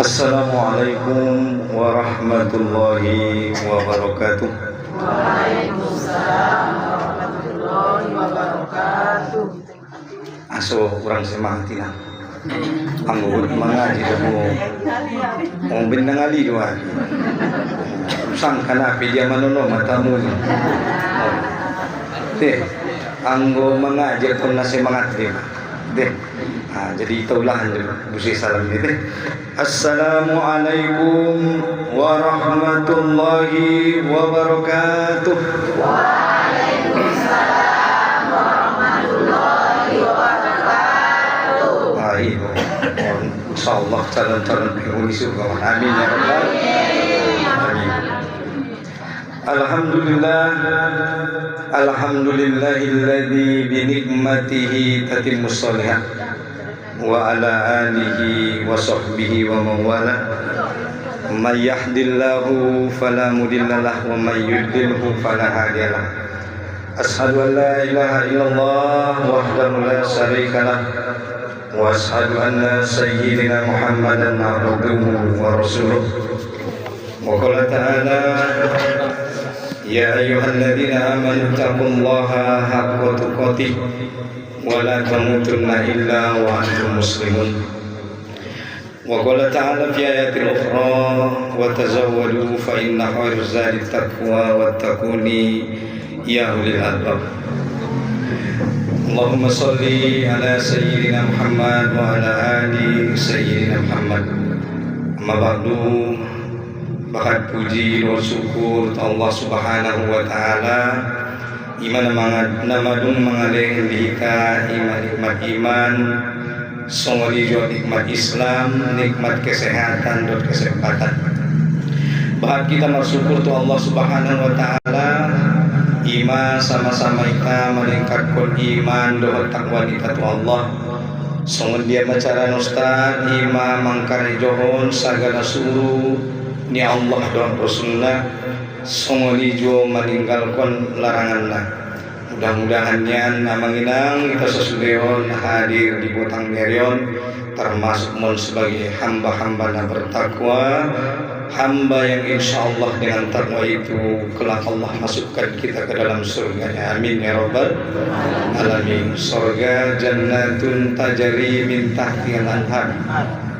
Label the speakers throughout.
Speaker 1: Assalamualaikum warahmatullahi wabarakatuh.
Speaker 2: Waalaikumsalam warahmatullahi wabarakatuh.
Speaker 1: Aso kurang semangat lah. Anggur mengaji kamu mau bintang ali doa. Usang kanapi dia manono matamu. Deh, anggur mengaji pun nasi semangat dia. Deh. Jadi itulah busi salam ini deh. Assalamualaikum warahmatullahi wabarakatuh.
Speaker 2: Waalaikumsalam warahmatullahi wabarakatuh.
Speaker 1: Baik, insyaallah calon-calon penghuni surga. Amin ya rabbal alamin. Alhamdulillahilladzi bi nikmatihi tatimmus shalihat. Wa ala alihi wa sahbihi wa mawala. Man yahdillahu fala mudhillalah wa man yudlilhu fala hadiyalah. Ashhadu an la ilaha illallah wahdahu la syarikalah wa ashhadu anna sayyidina Muhammadan abduhu wa rasuluh. Wa qala ta'ala ya ayyuhalladzina amanu taqullaha haqqa tuqatih wa la tamutunna illa wa antum muslimun. Wa qala ta'ala fi ayatin ukhra wa tazawwadu fa inna khairaz zadi taqwa wattaquni ya ulil albab. Allahumma salli ala sayyidina Muhammad wa ala ali sayyidina Muhammad. Amma ba'du, bakat puji dan syukur Allah Subhanahu wa taala. Iman namadun mengalih dika nikmat iman, songoli jo nikmat Islam, nikmat kesehatan dan kesempatan. Bahkan kita bersyukur tu Allah Subhanahu wa taala. Iman sama-sama kita meningkatkan iman doa takwa kita tu Allah. Songon dia macara ustaz iman mangkari johon segala suruh ni Allah dan Rasulullah. Songon jo meninggalkan laranganlah. Mudah-mudahannya namanginang kita sesudeon hadir di botang merion termasuk mon sebagai hamba-hamba yang bertakwa, hamba yang insya Allah dengan takwa itu kelak Allah masukkan kita ke dalam surga. Amin ya rabbal alamin. Surga jannatun tajri min tahtihal anhar.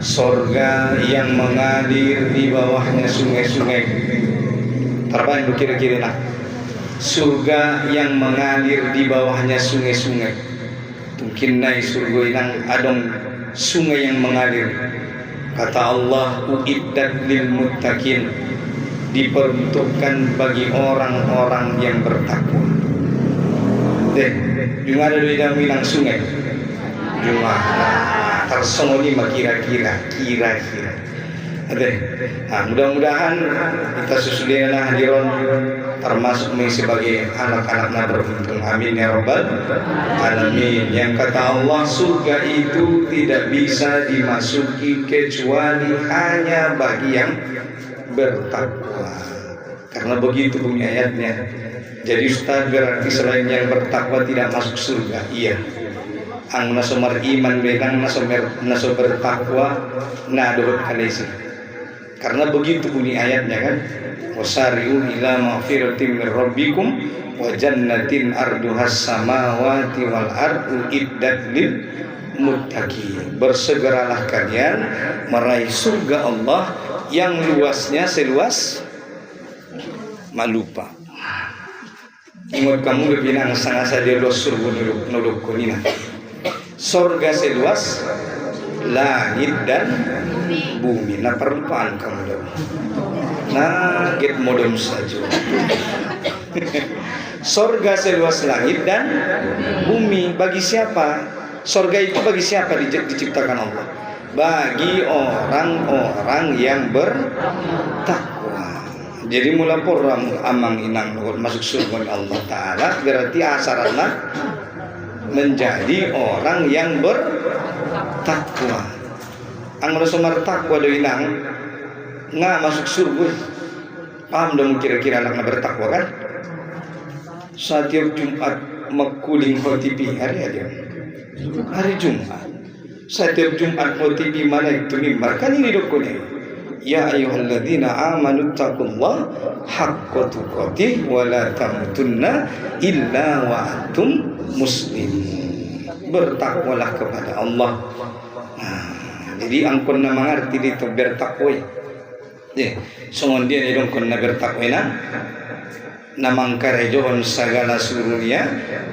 Speaker 1: Surga yang mengalir di bawahnya sungai-sungai. Terbaik kira-kira nah. Surga yang mengalir di bawahnya sungai-sungai. Mungkin naik surga yang adong sungai yang mengalir. Kata Allah, uiddat lil muttaqin, diperuntukkan bagi orang-orang yang bertakwa. Deh, juga ada di dalam minang sungai. Juga tersongoni kira-kira. Deh, mudah-mudahan kita sesudilah hadiron termasuk sebagai anak-anaknya beruntung. Amin ya rabbal alamin. Yang kata Allah, surga itu tidak bisa dimasuki kecuali hanya bagi yang bertakwa. Karena begitu bunyi ayatnya. Jadi ustaz berarti selain yang bertakwa tidak masuk surga. Iya. Ang nasomar iman begang naso bertakwa nadot kalesi. Karena begitu bunyi ayatnya kan. Wasari'u ila maghfiratin min rabbikum wa jannatin arduhas samawati wal ardu iddat lil muttaqin. Bersegeralah kalian meraih surga Allah yang luasnya seluas malupa. Ingat kamu lebih nang sangasa dia los surga nuluk kunina. Surga seluas langit dan bumi. Nah perlupaan kamu dong. Nah get modem saja. Surga seluas langit dan bumi. Bagi siapa? Surga itu bagi siapa diciptakan Allah? Bagi orang-orang yang bertakwa. Jadi mula porang amang inang masuk surga Allah Ta'ala berarti asaranlah menjadi orang yang bertakwa. Ang merasumar takwa do inang nga masuk surga. Paham dong kira-kira anak bertakwa kan? Setiap Jumat mekuling khotibi hari Jumat. Setiap Jumat khotibi mana itu mimbar kan ini dokumen. Ya ayyuhalladzina amanu taqullaha haqqa tuqatih wa la tamutunna illa wa antum muslimun. Bertakwalah kepada Allah. Jadi angkon na mengerti dito bertakwa. Songon dia ni dong kon na bertakwa na mangkarejohon segala suruhnya,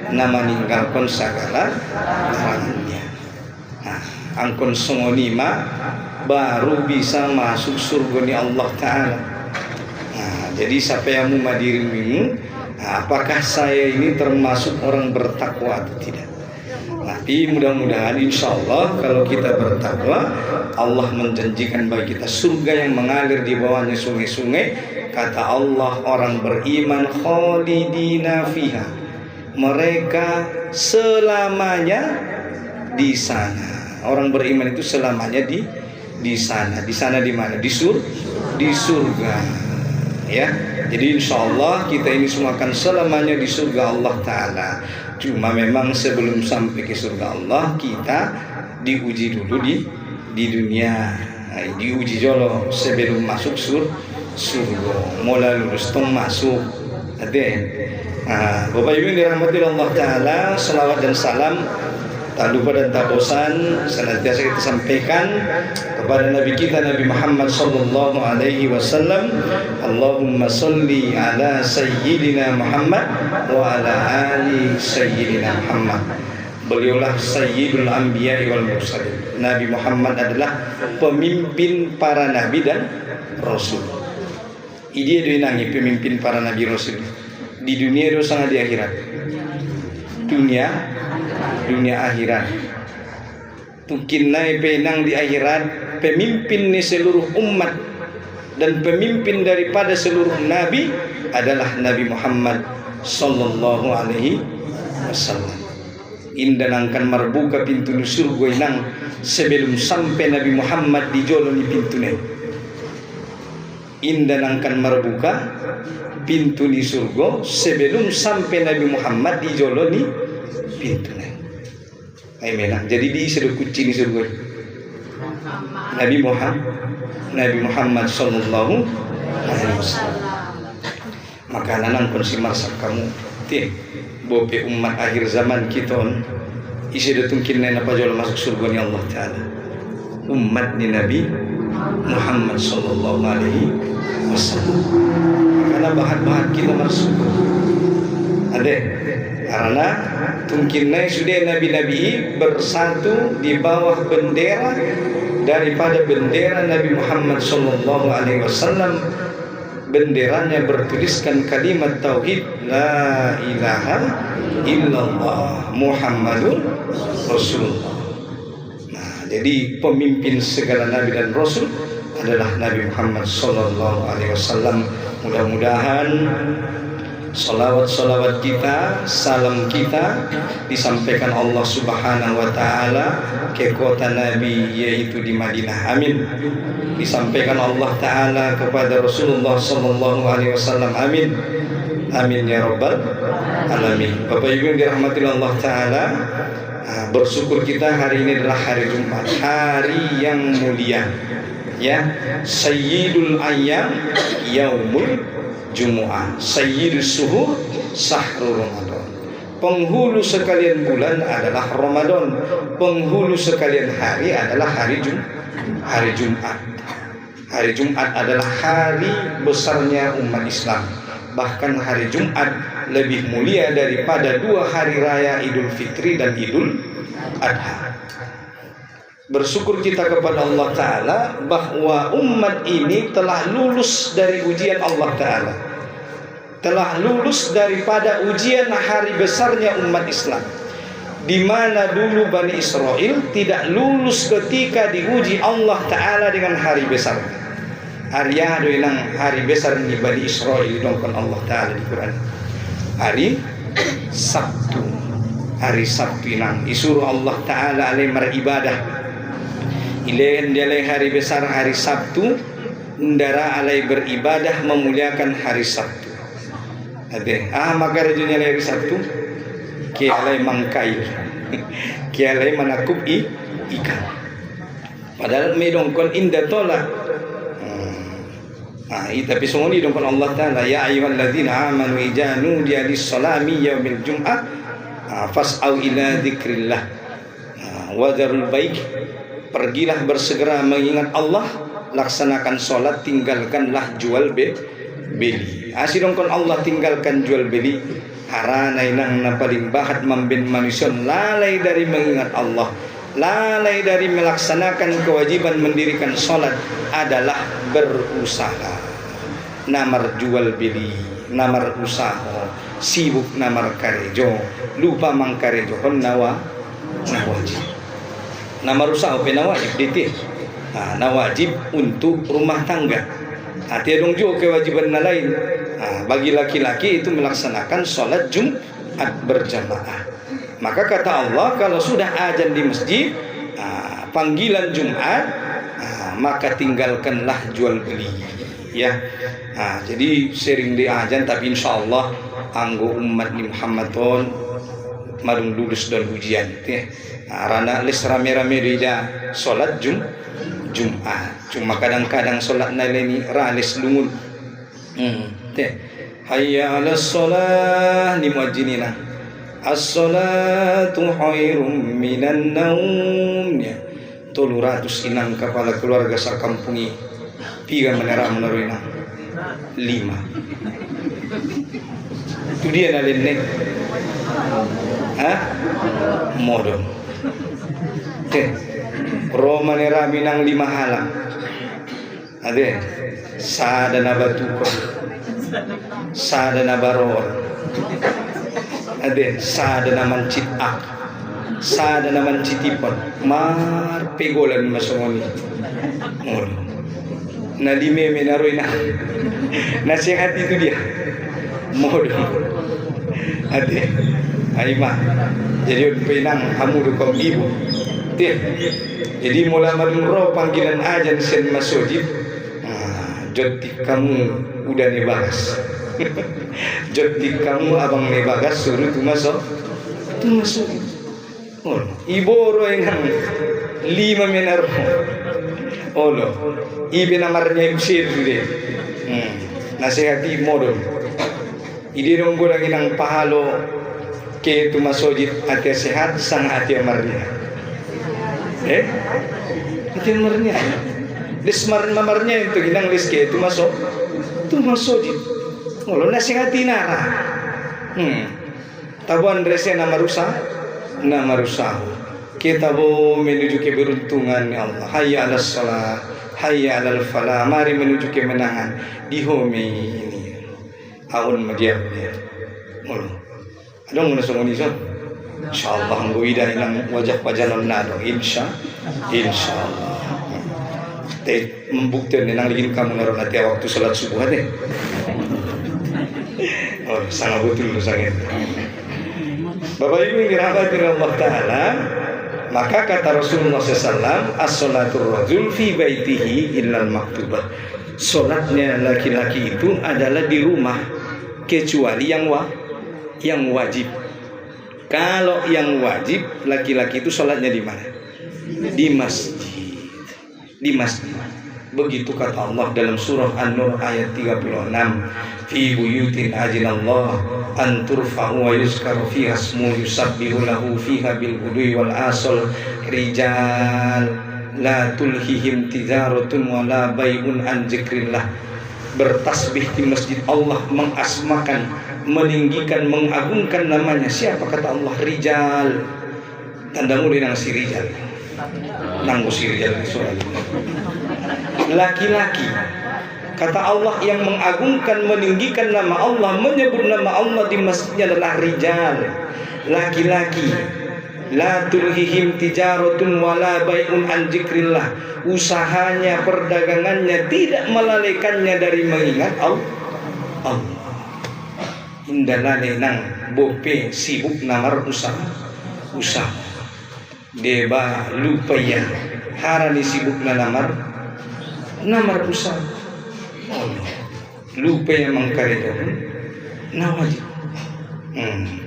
Speaker 1: na meninggalkan segala larangannya. Angkon songonima baru bisa masuk surga ni Allah Ta'ala. Jadi siapa yang mau dirimu, apakah saya ini termasuk orang bertakwa atau tidak? Tapi mudah-mudahan insya Allah kalau kita bertakwa, Allah menjanjikan bagi kita surga yang mengalir di bawahnya sungai-sungai. Kata Allah, orang beriman khalidina fiha, mereka selamanya di sana. Orang beriman itu selamanya di sana. Di sana di mana? Di surga. Ya. Jadi insya Allah kita ini semua akan selamanya di surga Allah Ta'ala. Cuma memang sebelum sampai ke surga Allah, kita diuji dulu di dunia. Diuji dulu sebelum masuk surga. Mulai lulus tong masuk. Bapak Ibu yang dirahmati Allah Ta'ala, salawat dan salam tak lupa dan tak bosan senantiasa kita sampaikan kepada Nabi kita Nabi Muhammad sallallahu alaihi wasallam. Allahumma salli ala sayyidina Muhammad wa ala ali sayyidina Muhammad. Beliaulah sayyidul anbiya wal mursalin. Nabi Muhammad adalah pemimpin para nabi dan rasul. Dia dinangi pemimpin para nabi rasul di dunia dan sangat di akhirat. Dunia akhirat. Tukinai penang di akhirat, pemimpin ni seluruh umat dan pemimpin daripada seluruh nabi adalah Nabi Muhammad sallallahu alaihi wasallam. Indan akan marbuka pintu surga inang sebelum sampai Nabi Muhammad di joloni pintunya. Indan akan marbuka pintu di surga sebelum sampai Nabi Muhammad di joloni pintunya. Amin. Jadi di seluruh kucing surga Nabi Muhammad sallallahu alaihi wasallam. Maka nanang konsimar kamu bope umat akhir zaman kita isi datungkin na pajol masuk surga ni Allah Ta'ala. Umat ni Nabi Muhammad sallallahu alaihi wasallam. Karena bahat-bahat kita masuk. Karena tungkinai sudah nabi-nabi bersatu di bawah bendera daripada bendera Nabi Muhammad sallallahu alaihi wasallam. Benderanya bertuliskan kalimat tauhid la ilaha illallah Muhammadur Rasulullah. Jadi pemimpin segala nabi dan rasul adalah Nabi Muhammad sallallahu alaihi wasallam. Mudah-mudahan salawat kita, salam kita disampaikan Allah Subhanahu wa Ta'ala ke kota Nabi, yaitu di Madinah. Amin. Disampaikan Allah Ta'ala kepada Rasulullah sallallahu alaihi wasallam. Amin. Amin ya rabbal alamin. Bapak Ibu yang dirahmati Allah Ta'ala, bersyukur kita hari ini adalah hari Jumat, hari yang mulia. Ya, Sayyidul Ayyam Yaumul Jumu'ah, Sayyidus Suhur Sahrul Ramadan. Penghulu sekalian bulan adalah Ramadan. Penghulu sekalian hari adalah hari Jumat. Hari Jumat adalah hari besarnya umat Islam. Bahkan hari Jumat lebih mulia daripada 2 hari raya Idul Fitri dan Idul Adha. Bersyukur kita kepada Allah Ta'ala bahwa umat ini telah lulus dari ujian Allah Ta'ala, telah lulus daripada ujian hari besarnya umat Islam, di mana dulu Bani Israel tidak lulus ketika diuji Allah Ta'ala dengan hari besar. Arya doinang hari besar ni Bani Israel dongkon Allah Ta'ala di Quran. Hari Sabtu. Hari Sabtu inang disuruh Allah Ta'ala alai beribadah. Ilain dia hari besar hari Sabtu, ndara alai beribadah memuliakan hari Sabtu. Maka rajunya hari Sabtu kialai mangkail, kialai manakup ikan. Padahal medongkon indah tolak. Tapi semua ni dongkon Allah Taala, ya ayyuhalladzina amanu idza nudiya lis-salami yaumil jum'ah fas'au ila dzikrillah wa dzarul baik. Pergilah bersegera mengingat Allah, laksanakan solat, tinggalkanlah jual beli. Asidongkon Allah tinggalkan jual beli. Harana inang na paling bahat mambin manusia lalai dari mengingat Allah, lalai dari melaksanakan kewajiban mendirikan solat adalah berusaha. Namar jual beli, namar usaha, sibuk namar karejo, lupa mangkarejo kon nawajib. Namar usaha penawajib ditih. Nawajib untuk rumah tangga. Tiadong juga kewajiban lain. Bagi laki-laki itu melaksanakan sholat Jumat berjamaah. Maka kata Allah, kalau sudah azan di masjid, panggilan Jumat, maka tinggalkanlah jual beli. Ya, jadi sering di azan, tapi insya Allah anggo umat ni Muhammadon marung lulus dan ujian. Rana les rame-rame dia sholat Jumat. Cuma kadang-kadang sholat naleni ralis lungun. Hayya 'alas shalah ni muajjinina. As-salatu khairum minan naum. 300 inang kepala keluarga sakampungi. Piga menera menaruina. 5. Itu dia nalenek. Modon. Roma nera minang 5 halang. Ade sadana batuko, sadana baror, ade sadana mancitak, sadana mancitipon, mar pegolan masongoni. Nalime menaroina. Nasihat itu dia. Modon. Ade aima. Jadi penang hamudu kaum ibu. Jadi mula maduro panggilan ajan sen masjid. Jotik kamu udah nebagas. Jotik kamu abang nebagas suruh tu masuk. Ibu roenang 5 menar. Ibu namarnya usir dia. Nasihati modal. Idi dong kurang inang pahalo ke tu masjid hati sehat sang hati amarnya. Hati amarnya. Desmar mamarnya itu ginang liske itu masuk di. Ngolo nasihati nara. Tabuan rese nama rusak. Kita bo menuju keberuntungan ya Allah. Hayya 'alas shalah, hayya 'alal falah. Mari menuju kemenangan di homi ini. Ahun madiam dia. Ngolo. Adong muna sungoni so. Insyaallah nggo ida inang wajah-wajah nado. Insyaallah. Membuktikan nang ligin kamu naron hati waktu salat subuh deh. Sangat betul sangat. Bapak Ibu yang dirahmati Allah Taala, maka kata Rasulullah SAW, as-salatul rajul fi baitihi illal maktubah. Salatnya laki-laki itu adalah di rumah kecuali yang wajib. Kalau yang wajib laki-laki itu salatnya di mana? Di masjid. Begitu kata Allah dalam surah An-Nur ayat 36, fi buyutin ajinallah an turfa'u wa yuzkaru fiha ismu yusabbihu lahu fiha bil ghudwi wal asal rijal la tulhihim tijaratun wa la bai'un an zikrillah. Bertasbih di masjid Allah, mengasmakan, meninggikan, mengagungkan namanya. Siapa kata Allah? Rijal. Tanda mulai nang si rijal. Nanggu si rijal laki-laki. Kata Allah yang mengagungkan, meninggikan nama Allah, menyebut nama Allah di masjidnya adalah rijal, laki-laki. La tulhihim tijaratun wala bai'un an zikrillah. Usahanya, perdagangannya tidak melalaikannya dari mengingat Allah. Indalane nang bope sibuk namar usaha. Deba lupa ya. Harani sibuk namar usaha. Lupa yang mengkaredo nawajib.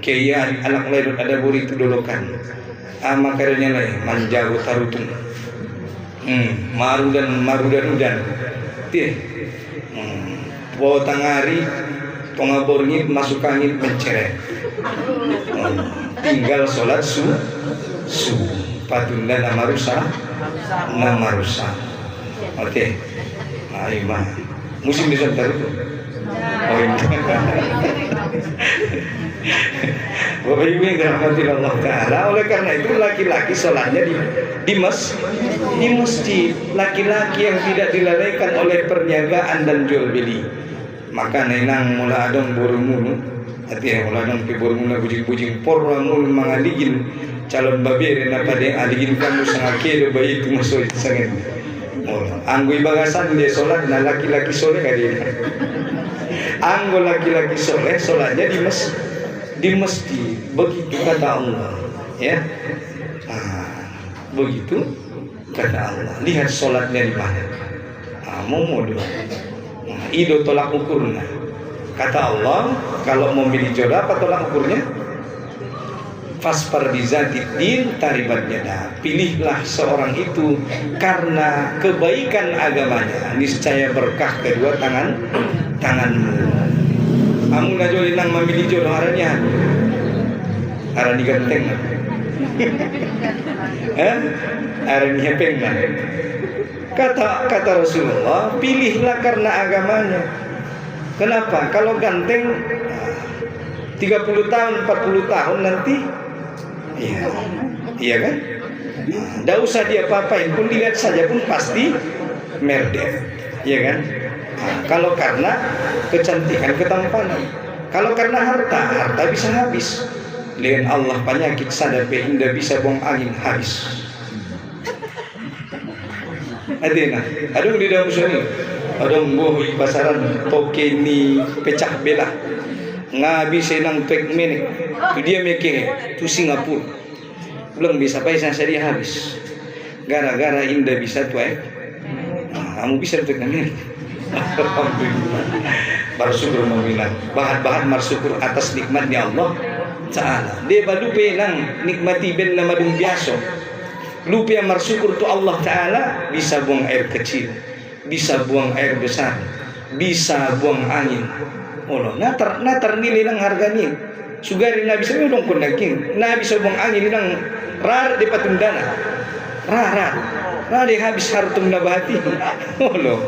Speaker 1: Kaya anak lain ada buri itu dolokan. Makarnya lain manjago tarutung. Maru dan udan. Tie. Bawa tangari pengabornya masuk angin menceret. Tinggal sholat subuh. Patunda nama rusak. Oke. Nah, imam. Musim di sana itu. Oh ini. Bapak Ibu yang dirahmati Allah Ta'ala, oleh karena itu laki-laki sholatnya di masjid. Laki-laki yang tidak dilalaikan oleh perniagaan dan jual beli. Maka nenang mula adong borumunu, artinya mula adong pi borumunu bujing-bujing porramul mangaligin calon babere na pada aligin kamu sangake do bayi itu masuk sangat. Anggo ibagasan dia sholat na laki-laki soleh kadina. Anggo laki-laki soleh sholatnya di masjid. Begitu kata Allah, ya. Begitu kata Allah. Lihat sholatnya di mana. Momodo. Ido tolak ukurnya. Kata Allah, kalau mau milih jodoh apa tolak ukurnya? Fasfar bizatid taribat yada. Pilihlah seorang itu karena kebaikan agamanya, niscaya berkah kedua tanganmu. Kamu najolin nang memilih jodoh aranya. Arani ganteng. Arani hepeng. Kata Rasulullah, pilihlah karena agamanya. Kenapa? Kalau ganteng 30 tahun, 40 tahun nanti iya kan? Nggak usah dia apa-apain pun, dilihat saja pun pasti merdek, iya kan? Kalau karena kecantikan, ketampanan. Kalau karena harta bisa habis. Dengan Allah penyakit sadape indah bisa buang angin habis. Adena, adong di dalam sini, adong boh pasaran toke ni pecah belah. Ngabi senang tek menek, tu dia meke, tu Singapura. Belum bisa paisa dia habis. Gara-gara indah bisa tu kamu bisa tek menek. Alhamdulillah. Bersyukur meminang. Bahan-bahan bersyukur atas nikmatnya Allah Ta'ala. Dia balupe nang nikmati ben nama dung biasa. Lupa yang bersyukur tu Allah Ta'ala, bisa buang air kecil, bisa buang air besar, bisa buang angin. Allah, natar nilai nang harganya. Sugari na bisa dong kun naging. Na bisa buang angin nang rar di patundana. Rar di habis hartum na bahati. Allah.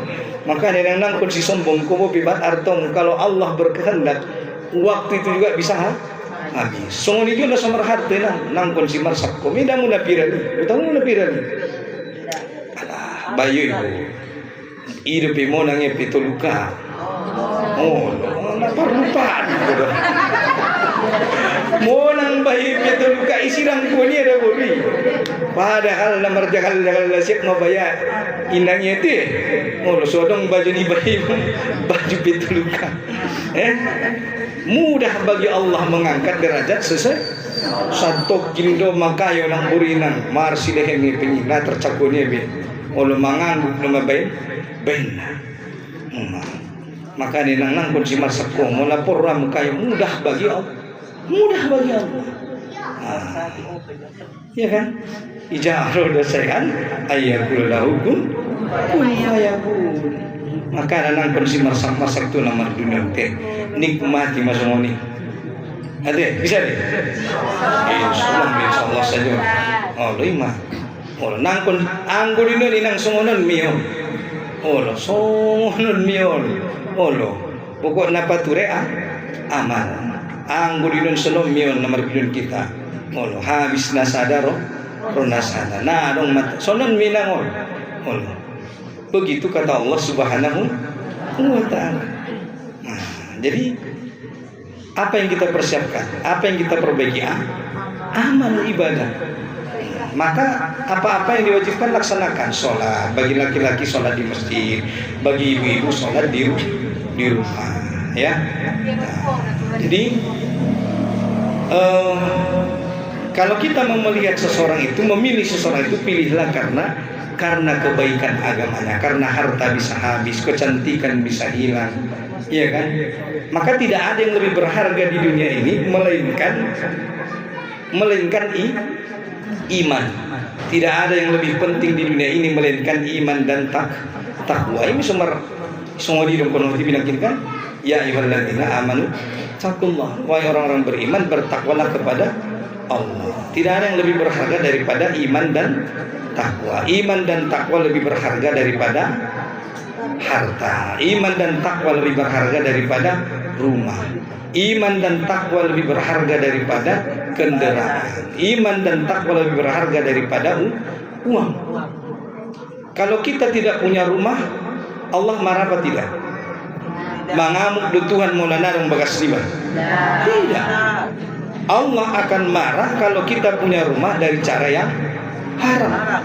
Speaker 1: Maka nang kun si sombong kumo pibat artong, kalau Allah berkehendak waktu itu juga bisa habis. Songon itu na samar harte nang kun si marsak ko. Mida mo na pirani. Utang mo na pirani. Alah, bayo ibu. Hidup mo nang pituluka. Oh, naparlupaan ko. Mo nang bayo pituluka isirang ko ni ada buri. Padahal namar jagal lasip mabaya inangnya itu. Oh, sodong baju ni bayo baju pituluka. Mudah bagi Allah mengangkat derajat sesuai satu kindo makayo nang burinang marsilehem ni penyina tercakunya be olo mangan nama bain maka ni nang kun si marsako mo lapor ram kayo mudah bagi Allah ya kan ijaro dasayan ayakul lahukun kun fayakun. Maka nang kun si masak tu namar dunia teh nikmati masongoni. Ade bisa deh. Insyaallah saja. Oh lima. Oh nang kun anggo dino ni nang songonon mio. Oh songonon mio. Oh pokok napa ture amal. Anggo dino sonom mio namar dunia kita. Oh habis nasadaro ronasana. Nah dong mat sonon minang oh. Begitu kata Allah Subhanahu wa Ta'ala. Nah, jadi apa yang kita persiapkan, apa yang kita perbaiki, amal ibadah. Maka apa-apa yang diwajibkan laksanakan. Sholat bagi laki-laki, sholat di masjid, bagi ibu-ibu sholat di rumah, ya. Nah, jadi kalau kita mau melihat seseorang itu, memilih seseorang itu, pilihlah karena karena kebaikan agamanya, karena harta bisa habis, kecantikan bisa hilang, iya kan? Maka tidak ada yang lebih berharga di dunia ini melainkan iman. Tidak ada yang lebih penting di dunia ini melainkan iman dan takwa. Ini semua di dalam konon dibilangin kan? Ya ayyuhalladzina amanu taqullah. Wahai orang-orang beriman, bertakwalah kepada Allah. Tidak ada yang lebih berharga daripada iman dan takwa. Iman dan takwa lebih berharga daripada harta. Iman dan takwa lebih berharga daripada rumah. Iman dan takwa lebih berharga daripada kendaraan. Iman dan takwa lebih berharga daripada uang. Kalau kita tidak punya rumah, Allah marah apa tidak? Mengamuk do Tuhan Maulana dong bagas lima. Tidak. Allah akan marah kalau kita punya rumah dari cara yang haram.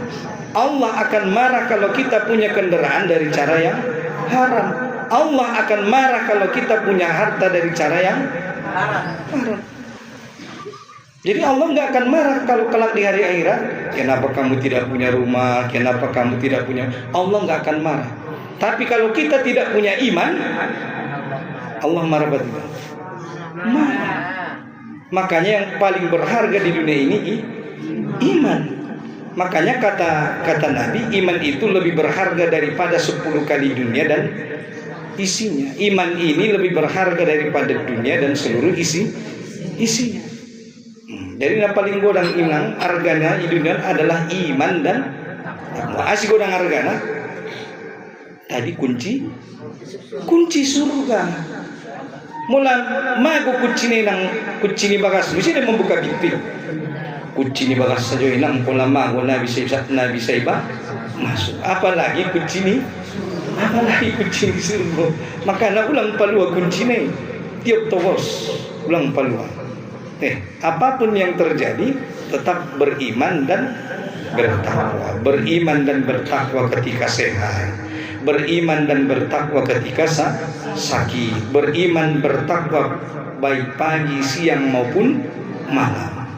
Speaker 1: Allah akan marah kalau kita punya kendaraan dari cara yang haram. Allah akan marah kalau kita punya harta dari cara yang haram. Jadi Allah nggak akan marah kalau kelak di hari akhirat, kenapa kamu tidak punya rumah, kenapa kamu tidak punya, Allah nggak akan marah. Tapi kalau kita tidak punya iman, Allah marah betul. Marah. Makanya yang paling berharga di dunia ini iman. Makanya kata Nabi, iman itu lebih berharga daripada 10 kali dunia dan isinya. Iman ini lebih berharga daripada dunia dan seluruh isinya. Jadi yang paling godang iman harganya di dunia adalah iman dan asih godang harganya tadi kunci surga. Mula mago kunci ni bagas mesti dia membuka pintu. Kunci ni bagas saja inang pola mago na bisa iba masuk. Apalagi kunci ni surga. Maka na ulang palua kunci ni tiap togos ulang palua. Apapun yang terjadi tetap beriman dan bertakwa. Beriman dan bertakwa ketika sehat. Beriman dan bertakwa ketika sakit. Beriman bertakwa baik pagi, siang maupun malam.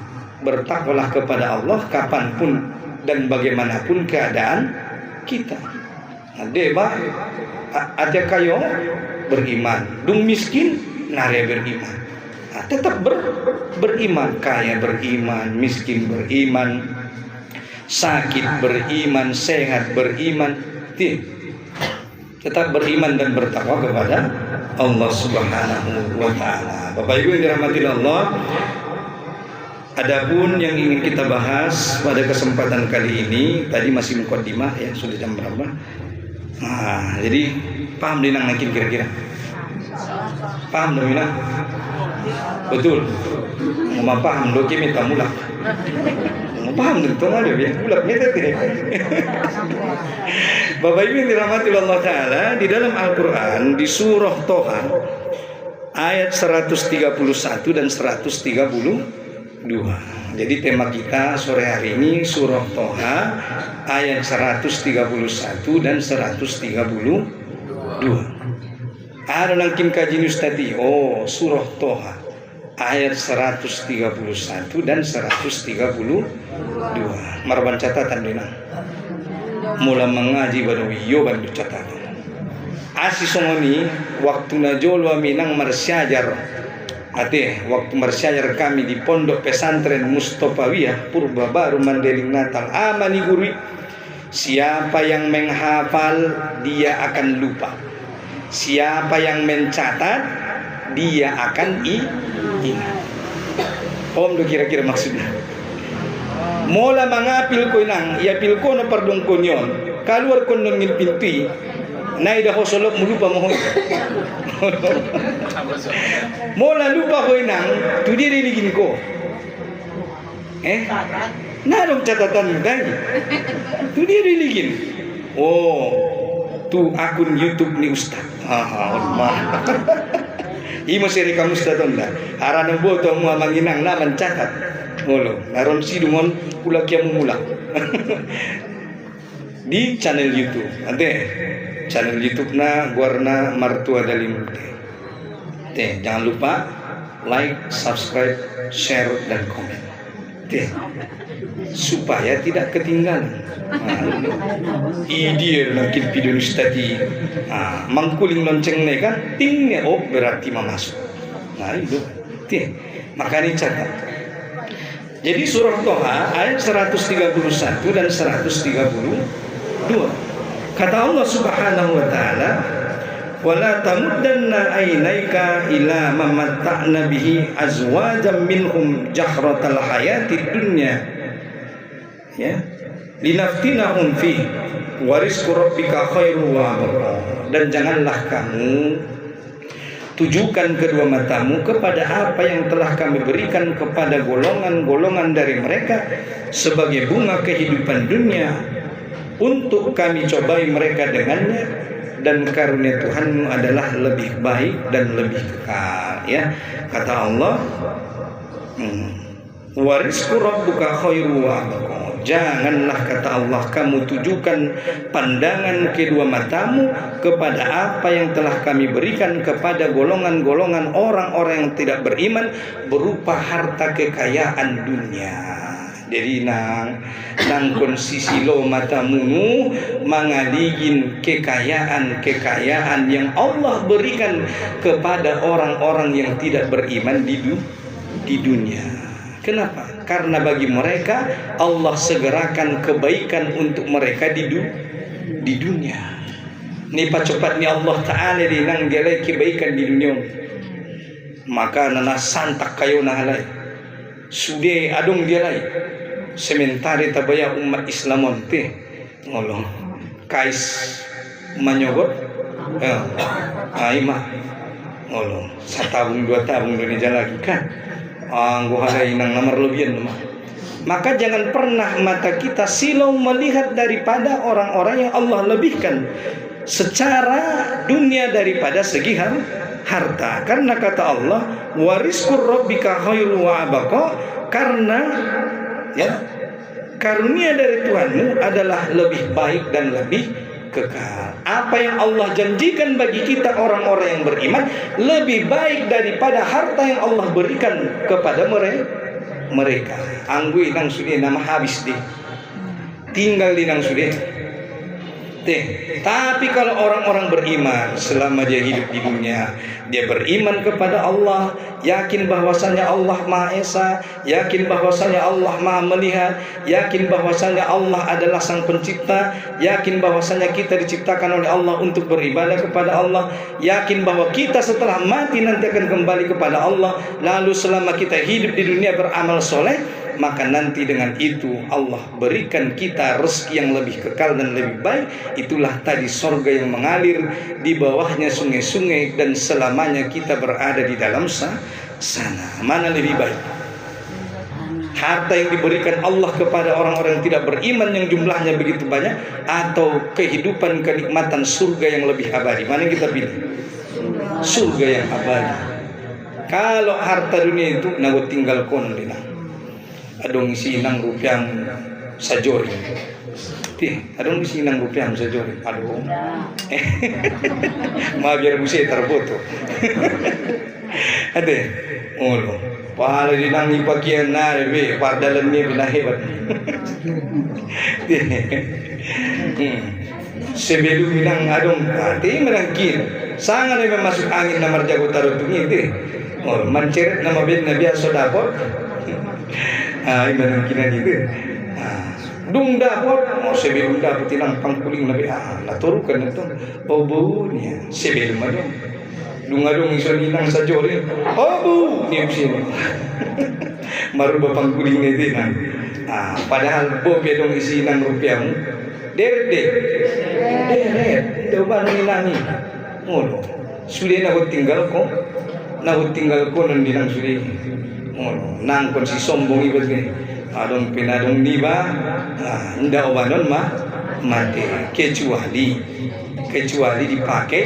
Speaker 1: Bertakwalah kepada Allah kapanpun dan bagaimanapun keadaan kita. Deba ada kayo beriman, dung miskin nare beriman. Tetap beriman, kaya beriman, miskin beriman, sakit beriman, sehat beriman, tetap beriman dan bertakwa kepada Allah Subhanahu wa taala. Bapak Ibu yang dirahmati Allah, adapun yang ingin kita bahas pada kesempatan kali ini, tadi masih mukadimah ya, sudah jam berapa? Nah, jadi paham dinang nakin kira-kira? Paham dong Mina? Betul. Mau paham doki minta mulak. Mau paham dong ada ya mulak minta teh. Bapak Ibu yang dirahmati Allah taala, di dalam Al-Qur'an di surah Toha ayat 131 dan 132. Jadi tema kita sore hari ini surah Toha ayat 131 dan 132. Ada nangkin kaji ustadi. Oh, surah Toha ayat 131 dan 132. Marban catatan dina. Mula mengaji baduyo bandu catatan. Asi songoni waktu najolwa minang marsyajar. Waktu marsyajar kami di Pondok Pesantren Mustofawiyah Purba Baru Mandeling Natal. Amani guru, siapa yang menghafal dia akan lupa. Siapa yang mencatat dia akan ingat. Om do kira-kira maksudnya. Mola mangapil ko nang ya pil ko no pardong konyon. Kaluar kon nang pintu. Nai dah hosolop mulupa mo hoy. Mola lupa ko nang tu dia ligin ko. Narong catatan dai. Tu dia ligin. Oh, tu akun YouTube ni Ustaz. Allah. Imo siri kamu Ustaz tonda. Harana boto mo manginang na mencatat. Ngolo, naron sidungon pula kia mulak. Di channel YouTube. Channel YouTube na Guarna Martua Dalim. Jangan lupa like, subscribe, share dan komen. supaya tidak ketinggalan. Dia mungkin video tadi mangkuling loncengnya kan tingnya berarti masuk. Nah itu makanya catat. Jadi surah Toha ayat 131 dan 132 kata Allah Subhanahu wa taala, wala tamuddanna ainaika ila mamatta'na bihi azwajan minhum jahratal hayatid dunya ya linaftinahum fi wa rizqu rabbika khairu wa abqa. Dan janganlah kamu tujukan kedua matamu kepada apa yang telah kami berikan kepada golongan-golongan dari mereka sebagai bunga kehidupan dunia untuk kami cobai mereka dengannya, dan karunia Tuhanmu adalah lebih baik dan lebih kekal. Ya, kata Allah, wa rizqu rabbuka khairu wa abqa. Janganlah, kata Allah, kamu tujukan pandangan kedua matamu kepada apa yang telah kami berikan kepada golongan-golongan orang-orang yang tidak beriman berupa harta kekayaan dunia. Jadi nang konsisi lo matamu mangaligin kekayaan yang Allah berikan kepada orang-orang yang tidak beriman di dunia. Kenapa? Karena bagi mereka Allah segerakan kebaikan untuk mereka di dunia. Ni pacopat ni Allah Ta'ala di nang gelai kebaikan di dunia. Maka nana santak kayo na halay. Sude adong gelai. Sementari tabaya umat Islamon te ngolong kais manyogot aima ngolong 1 tahun 2 tahun Indonesia lagi kan anggo halai nang nomor lebihan mah. Maka jangan pernah mata kita silau melihat daripada orang-orang yang Allah lebihkan secara dunia daripada segi harta. Karena kata Allah, wa rizqur rabbika khairu wa abqa, karena ya karunia dari Tuhanmu adalah lebih baik dan lebih kekal. Apa yang Allah janjikan bagi kita orang-orang yang beriman lebih baik daripada harta yang Allah berikan kepada mereka. Anggui nang sudah nama habis deh, tinggal di nang sudah. Tapi kalau orang-orang beriman selama dia hidup di dunia, dia beriman kepada Allah, yakin bahwasanya Allah Maha Esa, yakin bahwasanya Allah Maha Melihat, yakin bahwasanya Allah adalah Sang Pencipta, yakin bahwasanya kita diciptakan oleh Allah untuk beribadah kepada Allah, yakin bahwa kita setelah mati nanti akan kembali kepada Allah, lalu selama kita hidup di dunia beramal soleh, maka nanti dengan itu Allah berikan kita rezeki yang lebih kekal dan lebih baik. Itulah tadi sorga yang mengalir, di bawahnya sungai-sungai, dan selamanya kita berada di dalam sana. Mana lebih baik? Harta yang diberikan Allah kepada orang-orang yang tidak beriman yang jumlahnya begitu banyak, atau kehidupan kenikmatan surga yang lebih abadi? Mana yang kita pilih? Surga yang abadi. Kalau harta dunia itu nago tinggal kon dina adong isi nang rupiah sajori. Adong isi nang rupiah sajori. Aduh. Ma biar busi terboto. Ade. Olo. Pala di nang ipakian na be pardalan ni binahebat. Sebelum bilang adong hati merangkin. Sangat memang masuk angin namar jago taruh tungi itu. Oh, menceret nama bin Nabi Sodapot. Ibadah kinan itu. Dung dapot, mau sebelum dapot tinang pangkuling nabi naturukan itu bau-baunya sebelum ada. Dung iso ninang sajori. Bau ni sini. Maru pangkuling itu nang. Padahal bau bedong isi nang rupiahmu. Deret. Coba nilangi. Ngono. Sudah nak tinggal ko non dinang sudah. Nang kon si sombong ibet ni adong pinadong niba nda obanon mati kecuali dipakai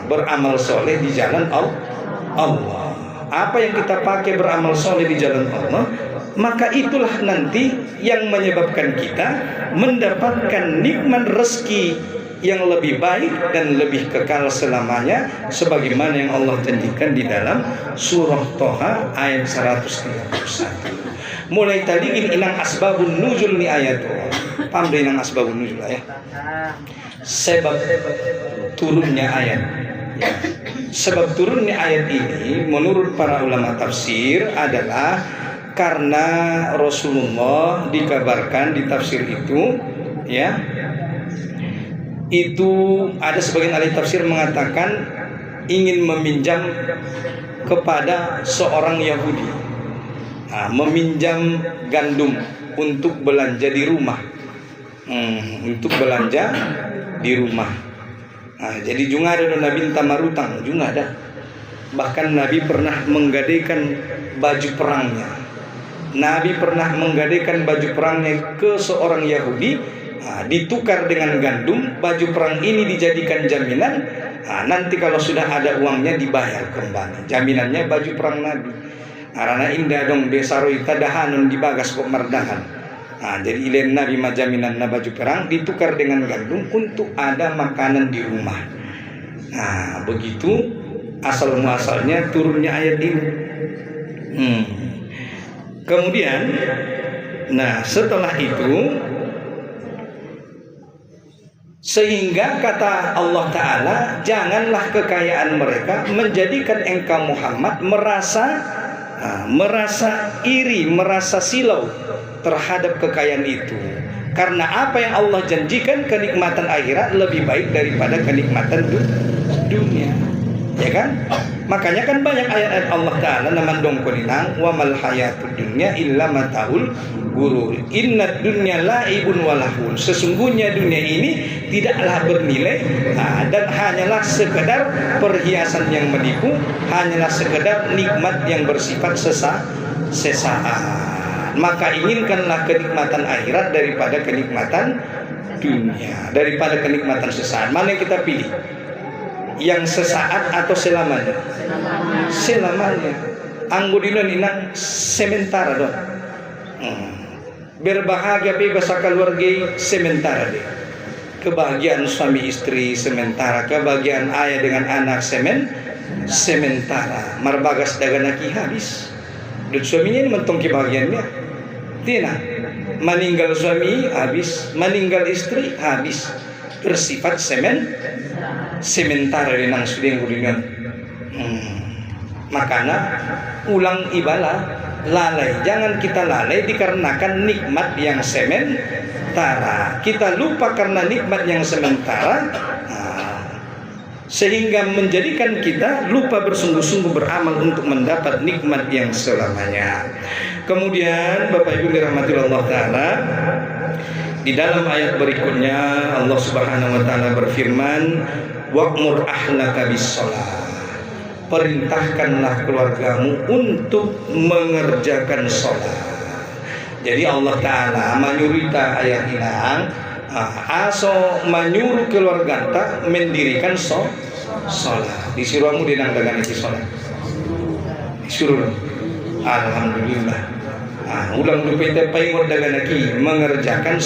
Speaker 1: beramal soleh di jalan Allah. Apa yang kita pakai beramal soleh di jalan Allah, maka itulah nanti yang menyebabkan kita mendapatkan nikmat rezeki yang lebih baik dan lebih kekal selamanya, sebagaimana yang Allah janjikan di dalam surah Toha ayat 131. Mulai tadi inang asbabun nuzul ni ayat. Paham deh inang asbabun nuzul ya? Sebab turunnya ayat. Ya. Sebab turunnya ayat ini menurut para ulama tafsir adalah karena Rasulullah dikabarkan di tafsir itu, ya, itu ada sebagian ahli tafsir mengatakan ingin meminjam kepada seorang Yahudi, meminjam gandum untuk belanja di rumah, untuk belanja di rumah. Jadi juga ada Nabi tamarutang juga ada. Bahkan Nabi pernah menggadaikan baju perangnya. Nabi pernah menggadaikan baju perangnya ke seorang Yahudi, ditukar dengan gandum. Baju perang ini dijadikan jaminan, nanti kalau sudah ada uangnya dibayar kembali. Jaminannya baju perang Nabi. Karena indah dong desaroi tadahanun dibagas kok merdahan. Jadi ilen Nabi majaminan na baju perang ditukar dengan gandum untuk ada makanan di rumah. Begitu asal muasalnya turunnya ayat ini. Kemudian, setelah itu, sehingga kata Allah Ta'ala, janganlah kekayaan mereka menjadikan engkau Muhammad merasa iri, merasa silau terhadap kekayaan itu. Karena apa yang Allah janjikan, kenikmatan akhirat lebih baik daripada kenikmatan dunia. Ya kan? Makanya kan banyak ayat-ayat Allah Ta'ala naman dong kuninang wa mal hayatud dunya illa mataul gurur. Innad dunya la'ibun walahun. Sesungguhnya dunia ini tidaklah bernilai dan hanyalah sekedar perhiasan yang menipu, hanyalah sekedar nikmat yang bersifat sesaat. Maka inginkanlah kenikmatan akhirat daripada kenikmatan dunia, daripada kenikmatan sesaat. Mana yang kita pilih? Yang sesaat atau selamanya? Selamanya. Anggudina ninang sementara dong. Berbahagia bebas keluarga sementara deh. Kebahagiaan suami istri sementara, kebahagiaan ayah dengan anak sementara. Marbagas daganaki habis. Dan suaminya ini mentong kebahagiaannya. Tidak. Meninggal suami habis, meninggal istri habis. Bersifat sementara dengan sudah yang makanya ulang ibalah lalai. Jangan kita lalai dikarenakan nikmat yang sementara. Kita lupa karena nikmat yang sementara, sehingga menjadikan kita lupa bersungguh-sungguh beramal untuk mendapat nikmat yang selamanya. Kemudian Bapak Ibu dirahmati Allah Ta'ala, di dalam ayat berikutnya Allah Subhanahu wa Ta'ala berfirman, wa'mur ahlaka bis-shalah. Perintahkanlah keluargamu untuk mengerjakan sholat. Jadi Allah Ta'ala menyuruh ayat inang aso menyuruh keluarga ta mendirikan sholat. Disuruhmu dinang dengan isi sholat. Disuruh. Alhamdulillah. Ulang dupete paingot dengan lagi mengerjakan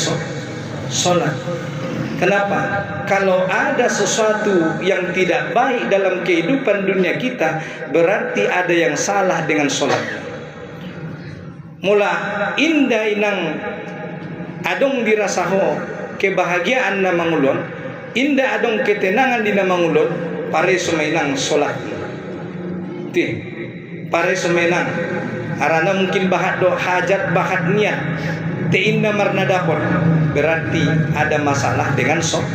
Speaker 1: sholat. Kenapa? Kalau ada sesuatu yang tidak baik dalam kehidupan dunia kita, berarti ada yang salah dengan sholat. Mula indah inang adong dirasaho kebahagiaan na mangulon, indah adong ketenangan di na mangulon, pare sumainang sholat. Pare sumainang arana mungkin bahat do hajat bahat niat te indah marna dapot, berarti ada masalah dengan sholat.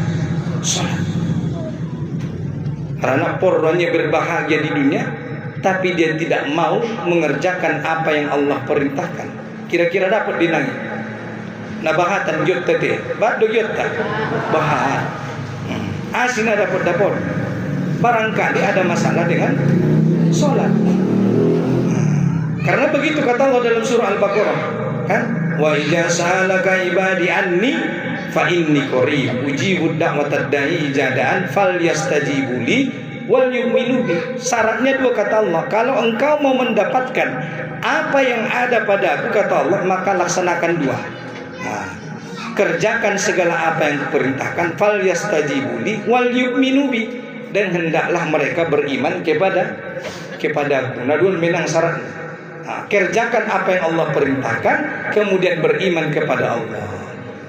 Speaker 1: Karena porronya berbahagia di dunia, tapi dia tidak mau mengerjakan apa yang Allah perintahkan. Kira-kira dapat dinangi. Nah bahatan jod tete, bado jod tak bahat. Asina dapat. Barangkali ada masalah dengan sholat. Karena begitu kata Allah dalam surah Al-Baqarah, kan? Wa idza sa'alaka ibadi anni fa inni qarib ujibu da'watad da'i jadaan falyastajibu li wal yu'minu bi. Syaratnya dua kata Allah. Kalau engkau mau mendapatkan apa yang ada pada aku kata Allah, maka laksanakan dua. Kerjakan segala apa yang diperintahkan, falyastajibu li wal yu'minu bi, dan hendaklah mereka beriman kepada aku. Nah dua menang syarat. Kerjakan apa yang Allah perintahkan, kemudian beriman kepada Allah.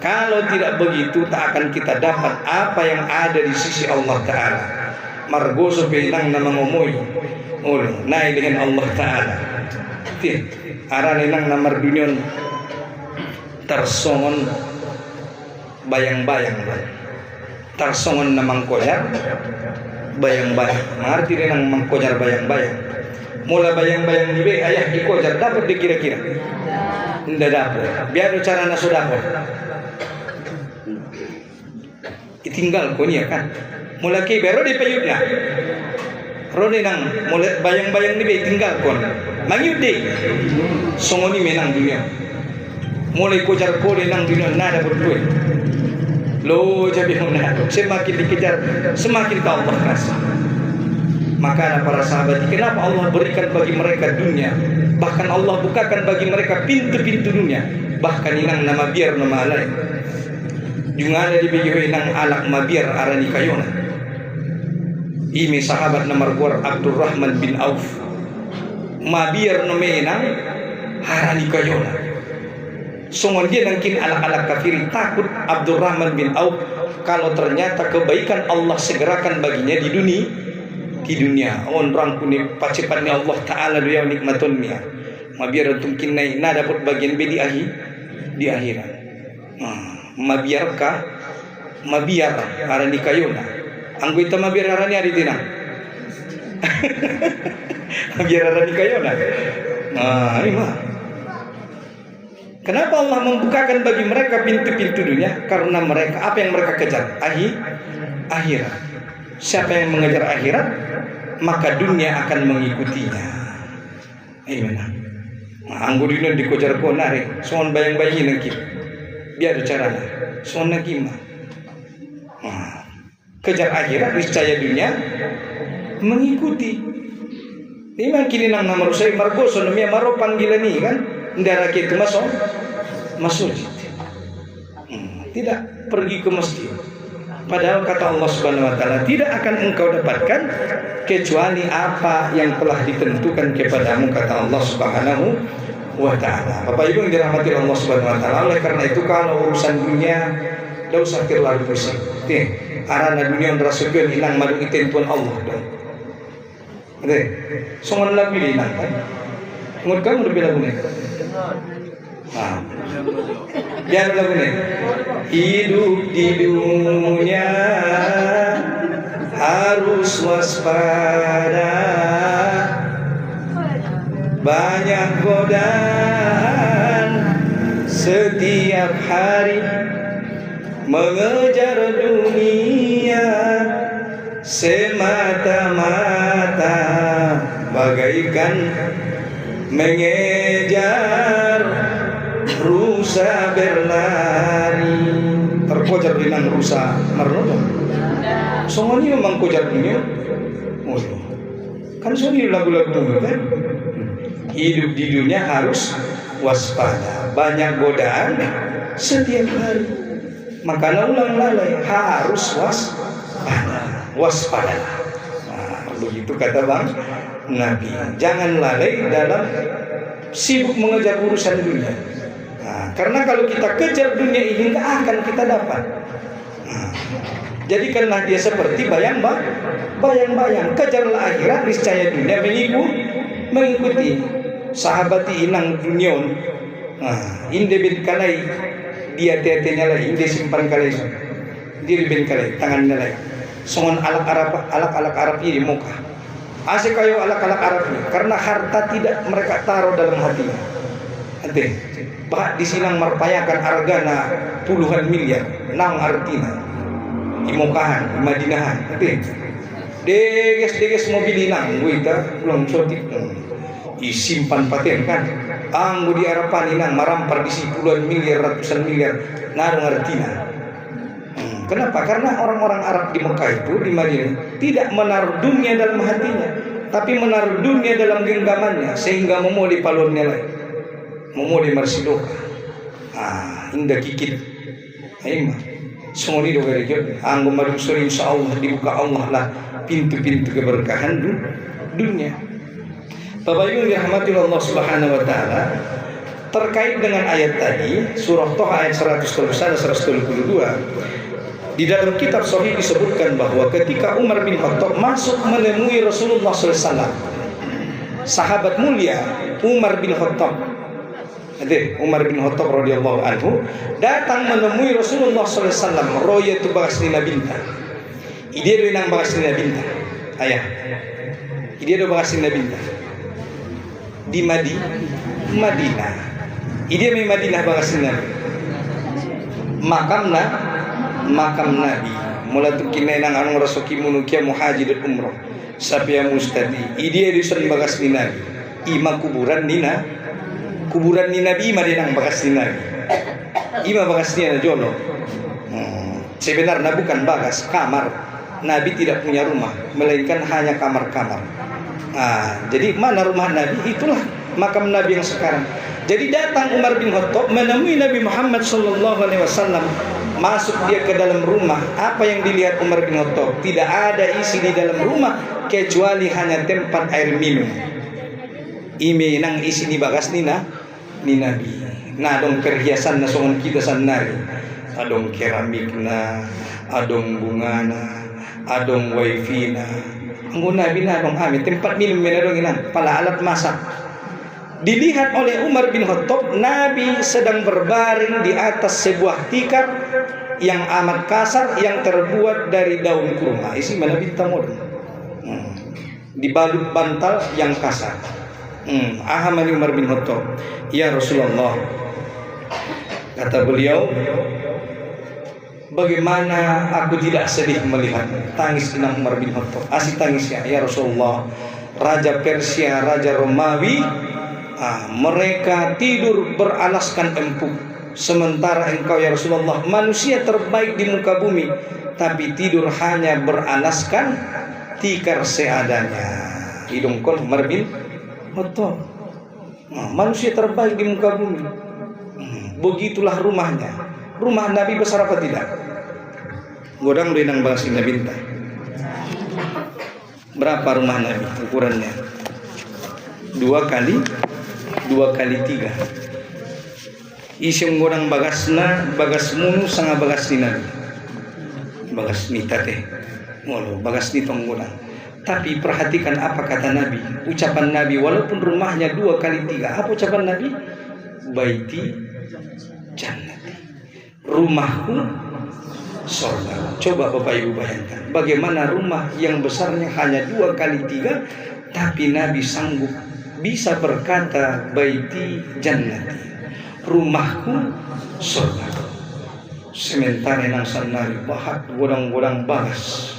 Speaker 1: Kalau tidak begitu, tak akan kita dapat apa yang ada di sisi Allah Ta'ala. Margoso pinang na mangumoy naik dengan Allah Ta'ala. Araninang na mardunyon tarsongon bayang-bayang, tarsongon na mangkoyar bayang-bayang. Mengerti rin ang mangkoyar bayang-bayang. Mula bayang-bayang nibe ayah ikojar dapat dikira-kira. Tidak dapat. Biar cara na sudah tinggal ko niya kan. Mula kay pero di payud na. Rode nang mula bayang-bayang ni tinggal kon. Mangyud di. Songoni menang dunia. Mulai kojar ko nang dunia nada berduit. Lo jabi na semakin dikejar semakin ke Allah rasa. Maka para sahabat, kenapa Allah berikan bagi mereka dunia? Bahkan Allah bukakan bagi mereka pintu-pintu dunia. Bahkan inang nama biar nama lain. Jungada dibigay ng alak mabir arani kayo na. Imi sahabat na margwar Abdurrahman bin Auf. Mabir no menang harani kayo na. Sungon dia nangkin alak-alak kafir takut Abdurrahman bin Auf kalau ternyata kebaikan Allah segerakan baginya di dunia. Orang kuni pacipannya Allah Ta'ala doya nikmatunnya. Mabir untuk kinai na dapat bagian be di akhirat. Mabiar arani kayo na. Ang guita mabiar arani ari tinang. Mabiar arani kayo na. Ini mah. Kenapa Allah membukakan bagi mereka pintu-pintu dunia? Karena mereka apa yang mereka kejar? Akhirat. Siapa yang mengejar akhirat, maka dunia akan mengikutinya. Amen. Anggo dunia dikojar ko nare, soon bayang-bayangin ang kita. Biar caranya, soalnya gimana? Kejar akhirat, niscaya dunia mengikuti. Ini makin nang nomor saya margoso namanya maro panggilan ini kan, ndara itu masuk. Tidak pergi ke masjid. Padahal kata Allah Subhanahu Wa Taala, tidak akan engkau dapatkan kecuali apa yang telah ditentukan kepadamu, kata Allah Subhanahu Wa Ta'ala. Bapak Ibu yang dirahmati Allah Subhanahu Wa Ta'ala, oleh karena itu kalau urusan dunia tidak usah terlalu pusing. Arana dunia ndrasugyan ilang madu itin pun Allah dong. Songon lagu ilang kan? Ngut kamu lebih lagu nih. Biar lagu nih. Hidup di dunia harus waspada. Banyak godaan setiap hari mengejar dunia semata-mata bagaikan mengejar rusa berlari. Terkojar dengan rusa marlodo. Songoni memang kojar dunia. Kan songoni lagu-lagu kan? Hidup di dunia harus waspada. Banyak godaan setiap hari. Maka ulang lalai harus waspada. Begitu kata Bang Nabi. Jangan lalai dalam sibuk mengejar urusan dunia. Karena kalau kita kejar dunia ini nggak akan kita dapat. Jadikanlah dia seperti bayang-bayang. Kejarlah akhirat, niscaya dunia mengikuti. Sahabati inang dunion. Inde bin kalai dia tetenya lah, inde simpan kalai. Diri bin kalai tangan nilai. Songon alak-alak Arab ini muka. Asik kayo alak-alak Arab ini karena harta tidak mereka taruh dalam hatinya. Ente, bah disilang merpayakan argana puluhan miliar, nang artina. Imukahan, Madinahan. Ente, deges mobil inang, guita belum sotik. Isimpan paten kan. Anggo di Arapan inang marampar di puluhan miliar, ratusan miliar, narung artina. Kenapa? Karena orang-orang Arab di Mekah itu, di Madinah, tidak menaruh dunia dalam hatinya, tapi menaruh dunia dalam genggamannya, sehingga memulai palunnya lain, memulai marsidoka. Indah kikit. Aima. Semua ini doa rejo. Anggo madung sore insya Allah dibuka Allah lah pintu-pintu keberkahan dunia. Bapak Ibu dirahmati Allah Subhanahu wa taala, terkait dengan ayat tadi surah Toha ayat 121 dan 122, di dalam kitab Sahih disebutkan bahwa ketika Umar bin Khattab masuk menemui Rasulullah SAW, sahabat mulia Umar bin Khattab, Umar bin Khattab radhiyallahu anhu datang menemui Rasulullah SAW. Roya tu bagasnina binta, ide do nang bagasnina binta, ayah, ide do bagasnina binta di Madinah. Ide mi Madinah bagasnina makam Nabi. Mula tu kinai nang anong rasuki munukia muhajir umroh sapia mustadi. Ide di sun bagasnina ima kuburan ni Nabi ima dia nang bagasnina. Ima bagasnina jolo. Sebenarnya bukan bagas, kamar. Nabi tidak punya rumah, melainkan hanya kamar-kamar. Jadi mana rumah Nabi? Itulah makam Nabi yang sekarang. Jadi datang Umar bin Khattab menemui Nabi Muhammad SAW. Masuk dia ke dalam rumah. Apa yang dilihat Umar bin Khattab? Tidak ada isi di dalam rumah kecuali hanya tempat air minum. Ime nang isi ni bagas ni Nabi. Nah dong perhiasan na songon kita sanari. Adong keramik na, adong bunga na, adong wifi na. Ang Nabi na dong amin tempat minum menadong inang pala alat masak. Dilihat oleh Umar bin Khattab, Nabi sedang berbaring di atas sebuah tikar yang amat kasar yang terbuat dari daun kurma. Isi mana bintang modern. Dibalut bantal yang kasar. Ahamani Umar bin Khattab, ya Rasulullah, kata beliau, bagaimana aku tidak sedih melihat tangis inang Umar bin Khattab. Asik tangisnya, ya Rasulullah, Raja Persia, Raja Romawi, mereka tidur beralaskan empuk, sementara engkau ya Rasulullah manusia terbaik di muka bumi, tapi tidur hanya beralaskan tikar seadanya. Hidung kon Umar bin Khattab, manusia terbaik di muka bumi. Begitulah rumahnya. Rumah Nabi besar apa tidak? Godang renang bahasa Nabi. Berapa rumah Nabi ukurannya? 2 kali 3. Iseng godang bagasna, bagas munu sanga bagas ni Nabi. Bagas ni tate. Molo bagas ni tong godang. Tapi perhatikan apa kata Nabi. Ucapan Nabi walaupun rumahnya 2 kali 3. Apa ucapan Nabi? Baiti jannati. Rumahku surga. Coba Bapak Ibu bayangkan bagaimana rumah yang besarnya hanya 2 kali 3, tapi Nabi sanggup bisa berkata baiti jannati, rumahku surga. Sementara nang sanari bahat godang-godang bagas,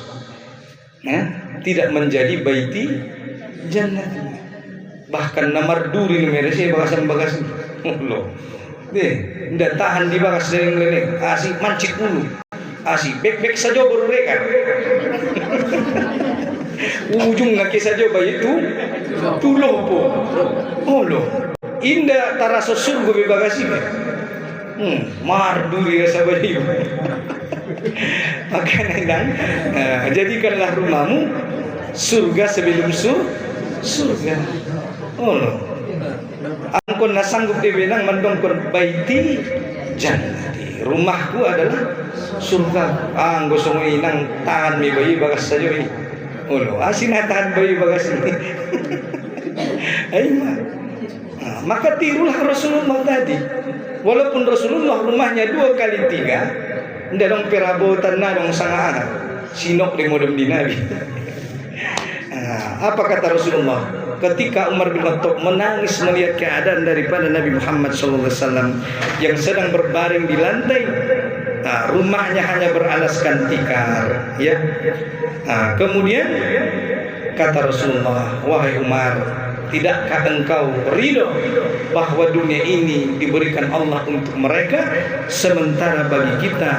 Speaker 1: tidak menjadi baiti jannati. Bahkan namar duri numerasi bagasan-bagasan. Loh. Ndak tahan di bagas leleng-leleng. Asik mancik dulu. Asik bek-bek saja baru rekan. Ujung ngaki saja bayi itu tuloh po. Oh loh. Indah tarasa surga be bagas ini. Mar duri rasa bayi. Maka nendang, jadikanlah rumahmu surga sebelum surga. Oh loh. Angkon na sanggup dibilang mendongkon baiti jannati. Rumahku adalah surga. Anggo songi nang tahan mi bayi bagas saja ini. Oh loh, asin tahan bayi bagas ini. Maka tirulah Rasulullah tadi. Walaupun Rasulullah rumahnya 2 kali 3, ndak dong perabotan na dong sanga sinok di modem di Nabi. Apa kata Rasulullah? Ketika Umar bin Khattab menangis melihat keadaan daripada Nabi Muhammad SAW yang sedang berbaring di lantai, rumahnya hanya beralaskan tikar, ya. Kemudian kata Rasulullah, wahai Umar, tidakkah engkau ridho bahwa dunia ini diberikan Allah untuk mereka, sementara bagi kita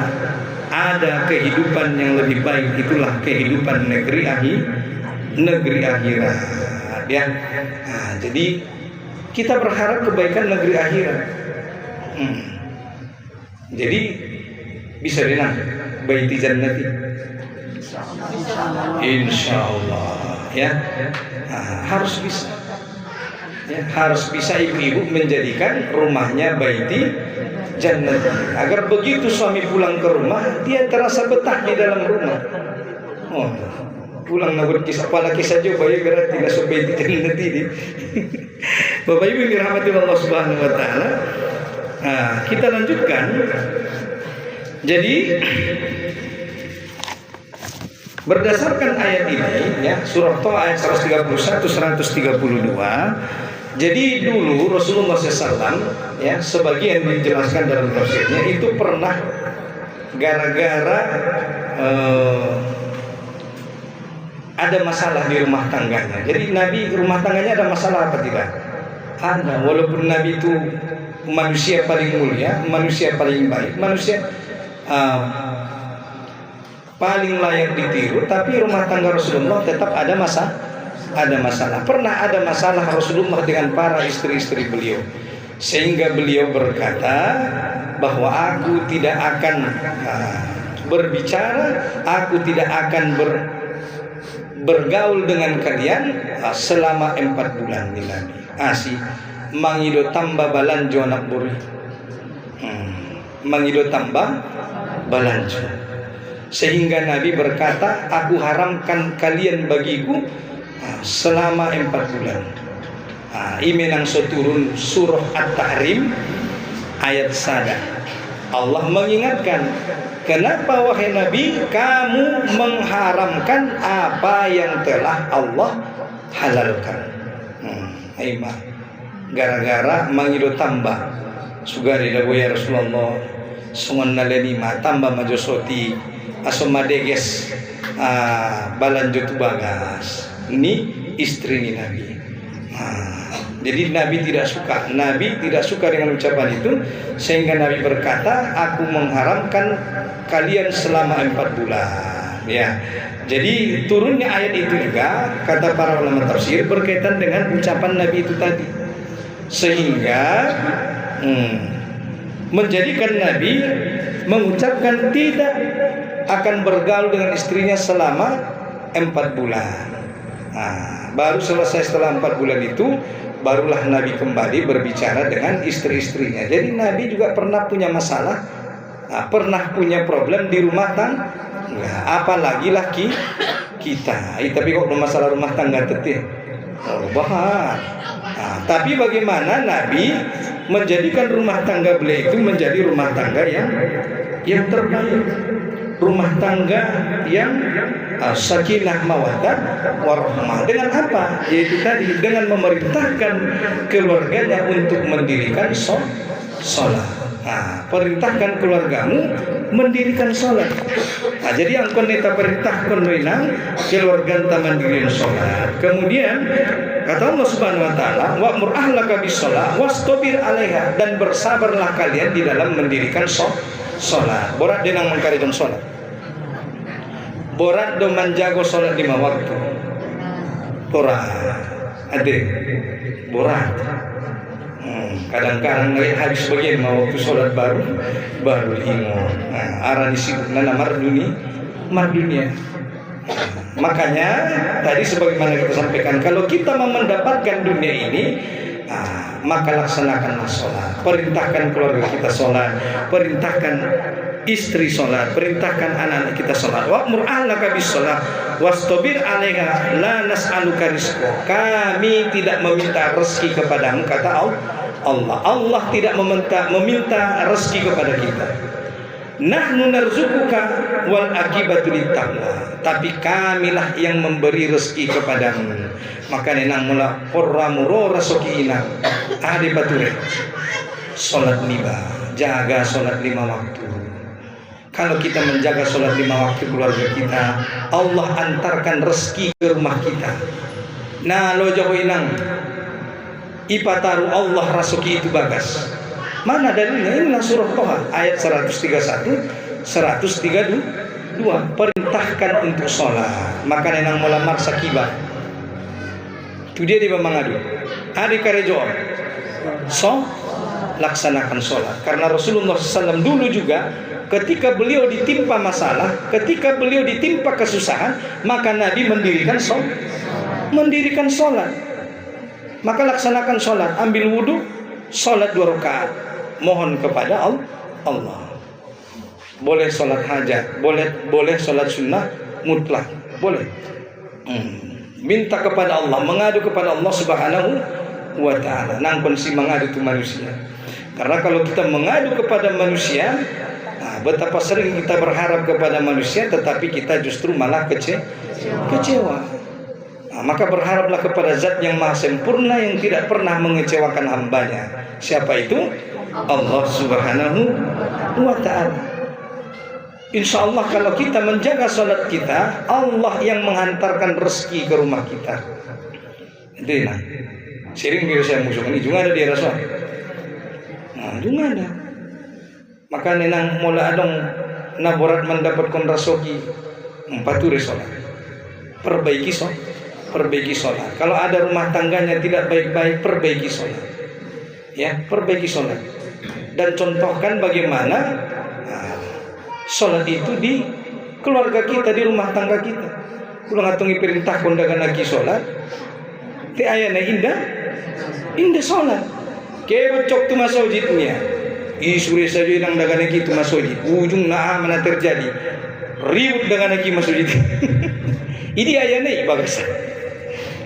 Speaker 1: ada kehidupan yang lebih baik, itulah kehidupan negeri akhirat. Ya, jadi kita berharap kebaikan negeri akhirat. Jadi bisa denang baiti jannati. Insyaallah, ya, harus bisa. Ya, harus bisa ibu-ibu menjadikan rumahnya baiti jannah, agar begitu suami pulang ke rumah dia terasa betah di dalam rumah. Oh, pulang nabut kisah saja bayi berarti nasuh baiti jannah ini. Bapak Ibu yang dirahmati Allah Subhanahu wa taala. Nah, kita lanjutkan. Jadi berdasarkan ayat ini ya, surah Thaha ayat 131 132. Jadi dulu Rasulullah SAW ya, sebagian dijelaskan dalam tafsirnya itu pernah gara-gara ada masalah di rumah tangganya. Jadi Nabi rumah tangganya ada masalah apa tidak? Ada. Walaupun Nabi itu manusia paling mulia, manusia paling baik, manusia paling layak ditiru, tapi rumah tangga Rasulullah tetap ada masalah. Pernah ada masalah Rasulullah dengan para istri-istri beliau, sehingga beliau berkata bahwa aku tidak akan berbicara, aku tidak akan bergaul dengan kalian selama 4 bulan Nabi. Asih mangido tambah balanjo anak buri. Mangido tambah balanjo. Sehingga Nabi berkata, aku haramkan kalian bagiku selama 4 bulan. Imenang turun surah At-Tahrim ayat sada. Allah mengingatkan, kenapa wahai Nabi kamu mengharamkan apa yang telah Allah halalkan. Aima gara-gara mangido tambah sugari dago ya Rasulullah sungan naleni ma tambah majosoti asomadeges balanjut bagas. Ini istri ni Nabi. Jadi Nabi tidak suka dengan ucapan itu, sehingga Nabi berkata, aku mengharamkan kalian selama 4 bulan. Ya. Jadi turunnya ayat itu juga kata para ulama tafsir berkaitan dengan ucapan Nabi itu tadi, sehingga menjadikan Nabi mengucapkan tidak akan bergaul dengan istrinya selama 4 bulan. Baru selesai setelah 4 bulan itu barulah Nabi kembali berbicara dengan istri-istrinya. Jadi Nabi juga pernah punya masalah, pernah punya problem di rumah tangga. Apalagi laki kita. Tapi kok masalah rumah tangga teteh. Bahas. Tapi bagaimana Nabi menjadikan rumah tangga beliau itu menjadi rumah tangga yang terbaik, rumah tangga yang sakinah mawaddah warahmah. Dengan apa? Yaitu tadi dengan memerintahkan keluarganya untuk mendirikan sholat. Perintahkan keluargamu mendirikan sholat. Jadi angkon neta perintahkan noinang keluarga mandirikan sholat. Kemudian kata Allah Subhanahu wa taala, wa'mur ahlaka bis-shalah wastabir 'alaiha, dan bersabarlah kalian di dalam mendirikan sholat. Borat denang mengkaridon sholat. Borat do menjago sholat 5 waktu. Borat. Ade. Borat. Kadang-kadang habis bagian mau waktu sholat baru ingo. Arah disibuk nana mardunia. Makanya tadi sebagaimana kita sampaikan, kalau kita mau mendapatkan dunia ini, maka laksanakanlah sholat. Perintahkan keluarga kita sholat, perintahkan istri sholat, perintahkan anak-anak kita sholat. Wa'mur ahlaka bis-shalah wastabir 'alaiha la nas'aluka rizqa. Kami tidak meminta rezeki kepadamu, kata Allah. Allah tidak meminta rezeki kepada kita. Nahnu narzuquka wal akibatu littaqwa. Tapi kamilah yang memberi rezeki kepadamu. Maka nenang mula porramuro rasoki inang. Ade bature. Salat 5, jaga salat 5 waktu. Kalau kita menjaga sholat 5 waktu keluarga kita, Allah antarkan rezeki ke rumah kita. Nah lo jauh inang ipataru Allah rasuki itu bagas. Mana dalilnya? Inilah surah Thaha ayat 131 132. Perintahkan untuk sholat. Maka nenang mulamar sakibah. Itu dia di Bamangadu. Hari karejo. Laksanakan sholat. Karena Rasulullah SAW dulu juga ketika beliau ditimpa masalah, ketika beliau ditimpa kesusahan, maka Nabi mendirikan sholat. Maka laksanakan sholat, ambil wudhu, sholat 2 rakaat, mohon kepada Allah. Boleh sholat hajat, boleh sholat sunnah mutlak, boleh. Minta kepada Allah, mengadu kepada Allah Subhanahu wa ta'ala. Nangkon si mengadu itu manusia. Karena kalau kita mengadu kepada manusia, betapa sering kita berharap kepada manusia, tetapi kita justru malah kecewa. Maka berharaplah kepada Zat yang maha sempurna, yang tidak pernah mengecewakan hambanya. Siapa itu? Allah Subhanahu wa ta'ala. Insya Allah kalau kita menjaga sholat kita, Allah yang menghantarkan rezeki ke rumah kita. Itu nah, sering bila saya musuh ini juga ada di Rasul. Juga ada. Maka nenang mula adong naborat mendapatkan rasoki pature sholat. Perbaiki sholat. Kalau ada rumah tangganya tidak baik-baik, perbaiki sholat. Ya, perbaiki sholat. Dan contohkan bagaimana sholat itu di keluarga kita, di rumah tangga kita. Kulang atungi perintah kondagan lagi sholat. Ti ayana indah sholat. Kaya cok tu masojidnya. Isure saja yang dagan lagi tu masojid. Ujung mana terjadi ribut dengan lagi masojid. Ini ayana ibagas.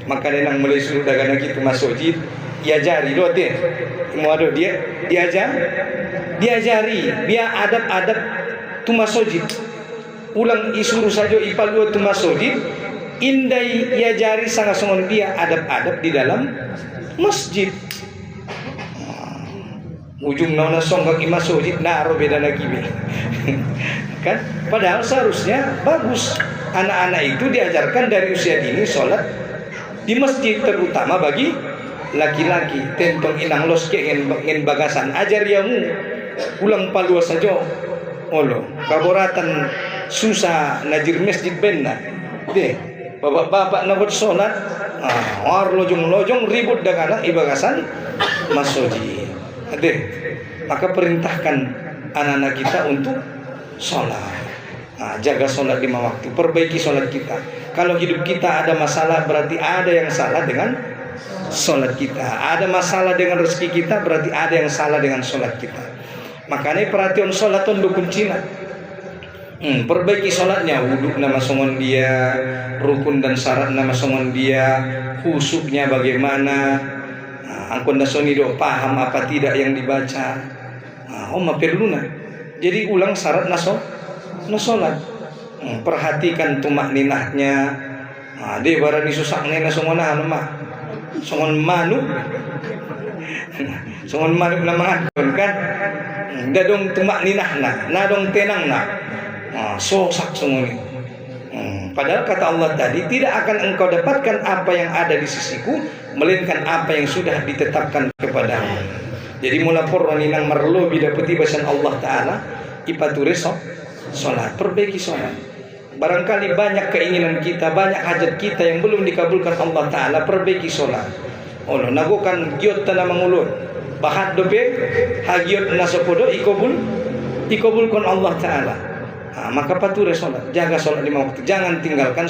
Speaker 1: Maka nenang mulai suruh dagan lagi tu masojid. Diajari doa dia. Mau ada dia diajari biar adab-adab tu masojid. Ulang isuruh saja ipal dua tu masojid. Indai ia jari sangat songon dia adab-adab di dalam masjid. Ujung nona songgak i masjid naro beda lagi kan? Padahal seharusnya bagus anak-anak itu diajarkan dari usia dini sholat di masjid, terutama bagi laki-laki. Tentang inang los ke en bagasan ajar yamu ulang palua saja. Olo kaboratan susah najir masjid benda deh bapak-bapak nak buat sholat war lojong-lojong ribut dengan ibagasan masjid deh. Maka perintahkan anak-anak kita untuk sholat. Jaga sholat 5 waktu, perbaiki sholat kita. Kalau hidup kita ada masalah, berarti ada yang salah dengan sholat kita. Ada masalah dengan rezeki kita, berarti ada yang salah dengan sholat kita. Makanya perhatian sholat itu dukun Cina. Perbaiki sholatnya, wudhu nama songon dia, rukun dan syarat nama songon dia, khusyuknya bagaimana, angkon dasoni do paham apa tidak yang dibaca. Perluna. Jadi ulang syarat nasolat. Perhatikan tumak ninahnya. Dia barani susahnya na songon mah. Songon manuk. Songon manuk nama kan. Dadong tumak ninahna, nadong tenangna. Sosak sungguh. Padahal kata Allah tadi, tidak akan engkau dapatkan apa yang ada di sisiku, melainkan apa yang sudah ditetapkan kepadamu. Jadi mula porron inang marlo bidapati basan Allah Ta'ala ipature sholat, perbaiki sholat. Barangkali banyak keinginan kita, banyak hajat kita yang belum dikabulkan Allah Ta'ala, perbaiki sholat. Allah nagukan giot tanah mangulun bahat dobe hagiot nasopodo ikobulkan Allah Ta'ala. Maka pature sholat, jaga sholat 5 waktu, jangan tinggalkan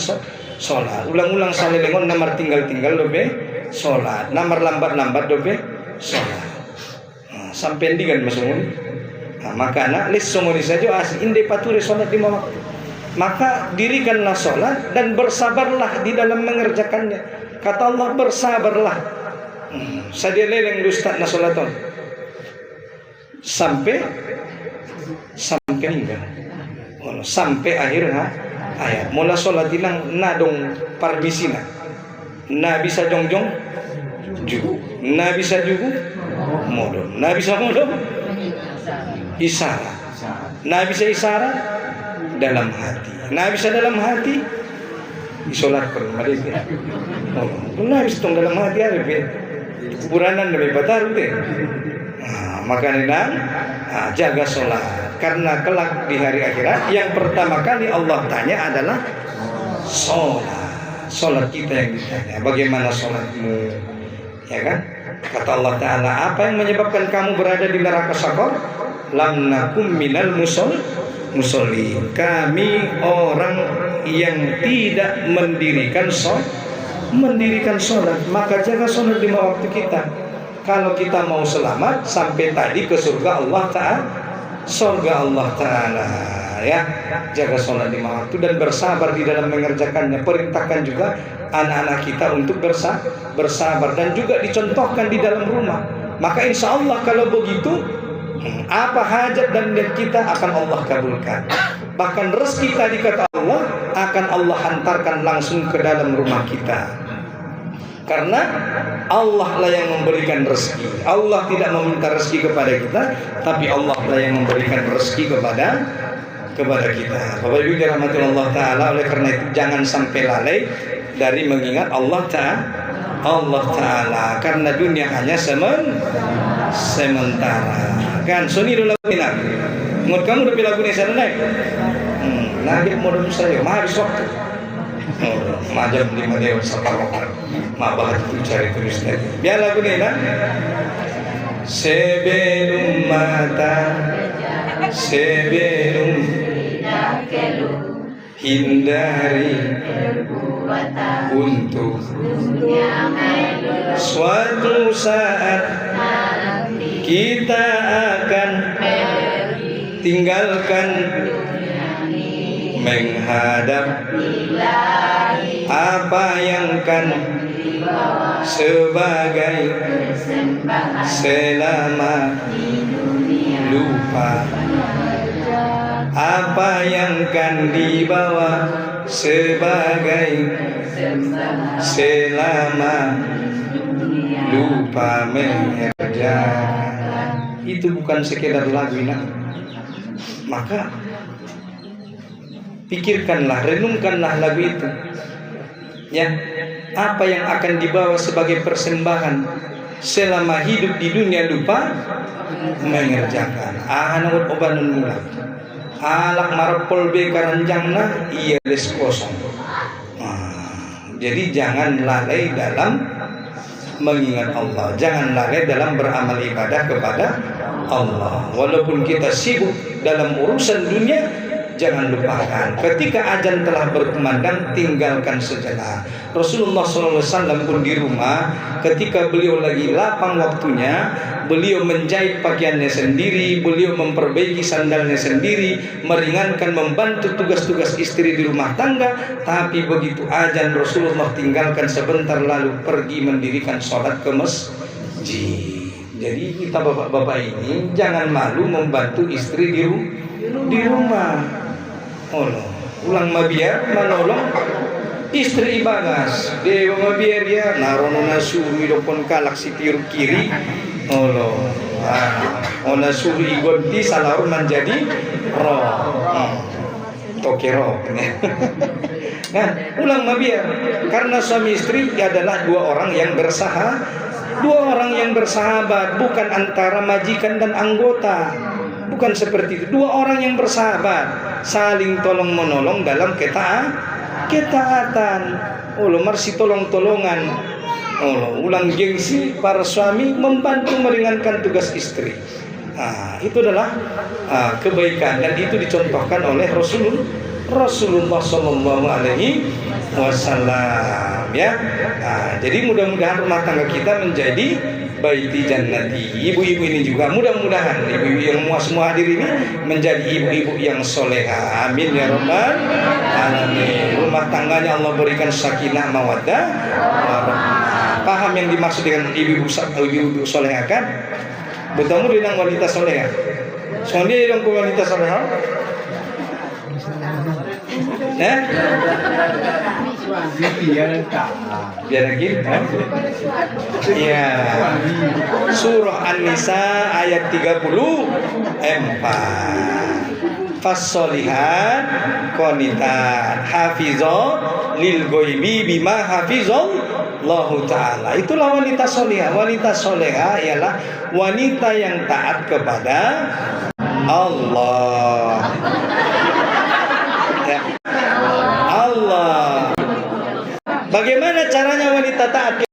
Speaker 1: sholat. Ulang-ulang salilengon namar tinggal-tinggal dobe sholat, namar lambat-lambat dobe sholat. Sampai digan masungun. Maka anak lis sunguni saja asli inde pature sholat 5 waktu. Maka dirikanlah sholat dan bersabarlah di dalam mengerjakannya. Kata Allah, bersabarlah. Sadia leleng ustaz na sholaton sampai hingga sampai akhir ayat. Mula sholat ilang nadong parbisina, na bisa jongjong jugu, na bisa jugu modon, na bisa modon isyarat, na bisa isyarat dalam hati, na bisa dalam hati isolatkan malaysia. Na bisa tong dalam hati ada kuburanan demi batar deh. Maka nang jaga sholat, karena kelak di hari akhirat yang pertama kali Allah tanya adalah sholat kita yang ditanya. Bagaimana sholatmu, ya kan? Kata Allah Ta'ala, apa yang menyebabkan kamu berada di neraka Sakor? Lam nakum minal musholli, kami orang yang tidak mendirikan mendirikan sholat. Maka jaga sholat 5 waktu kita. Kalau kita mau selamat sampai tadi ke surga Allah Ta'ala, ya, jaga sholat 5 waktu dan bersabar di dalam mengerjakannya. Perintahkan juga anak-anak kita untuk bersabar dan juga dicontohkan di dalam rumah. Maka insya Allah kalau begitu, apa hajat dan niat kita akan Allah kabulkan. Bahkan rezeki tadi kata Allah akan Allah hantarkan langsung ke dalam rumah kita. Karena Allah lah yang memberikan rezeki. Allah tidak meminta rezeki kepada kita, tapi Allah lah yang memberikan rezeki kepada kita. Bapak Ibu dirahmati Allah Ta'ala. Oleh karena itu jangan sampai lalai dari mengingat Allah Ta'ala. Karena dunia hanya sementara. Kan suni dulu lagu. Ngut kamu udah lagu ini sana naik. Lagi modal saya, habis waktu. Majam 5 dewa separokan. Mabahat itu cari tulis lagi. Biar lagu ini nah. Sebelum hindari untuk suatu saat kita akan tinggalkan menghadap apa yang kan sebagai selama lupa apa yang kan dibawa sebagai selama lupa mengerjakan. Itu bukan sekedar lagu nak. Maka pikirkanlah, renungkanlah lagu itu. Ya, apa yang akan dibawa sebagai persembahan selama hidup di dunia lupa mengerjakan. Anak obanun mula. Alak marapol be karanjangna iya les kosong. Jadi jangan lalai dalam mengingat Allah. Jangan lalai dalam beramal ibadah kepada Allah. Walaupun kita sibuk dalam urusan dunia, jangan lupakan ketika azan telah berkumandang tinggalkan sejenak. Rasulullah SAW pun di rumah ketika beliau lagi lapang waktunya, beliau menjahit pakaiannya sendiri, beliau memperbaiki sandalnya sendiri, meringankan membantu tugas-tugas istri di rumah tangga. Tapi begitu azan Rasulullah tinggalkan sebentar lalu pergi mendirikan sholat ke masjid. Jadi kita bapak-bapak ini jangan malu membantu istri di rumah. Ulang mabiar manolong istri bagas dewa mabiar ya narono nasuru idopon kalak si tiru kiri ona suru igonti salaur menjadi tokero nah ulang mabiar karena suami istri adalah dua orang yang bersahabat, bukan antara majikan dan anggota. Bukan seperti itu. Dua orang yang bersahabat, saling tolong menolong dalam ketaatan. Marsi tolong-tolongan. Ulang gengsi para suami membantu meringankan tugas istri. Itu adalah kebaikan dan itu dicontohkan oleh Rasulullah Sallallahu Alaihi Wasallam. Ya. Jadi mudah-mudahan rumah tangga kita menjadi baiti jannati. Ibu-ibu ini juga mudah-mudahan ibu-ibu yang semua hadir ini menjadi ibu-ibu yang soleha. Amin ya rabbal alamin. Rumah tangganya Allah berikan sakinah mawaddah warahmah. Paham yang dimaksud dengan ibu-ibu soleha kan? Bertemu dengan wanita soleha. Soalnya dengan wanita soleha. Biar lagi ya. Surah An-Nisa ayat 34. Fassolihat qanitat hafizah lil ghaibi bima hafizallahu ta'ala. Itulah wanita soleha. Wanita soleha ialah wanita yang taat kepada Allah. Allah. Bagaimana caranya wanita taat?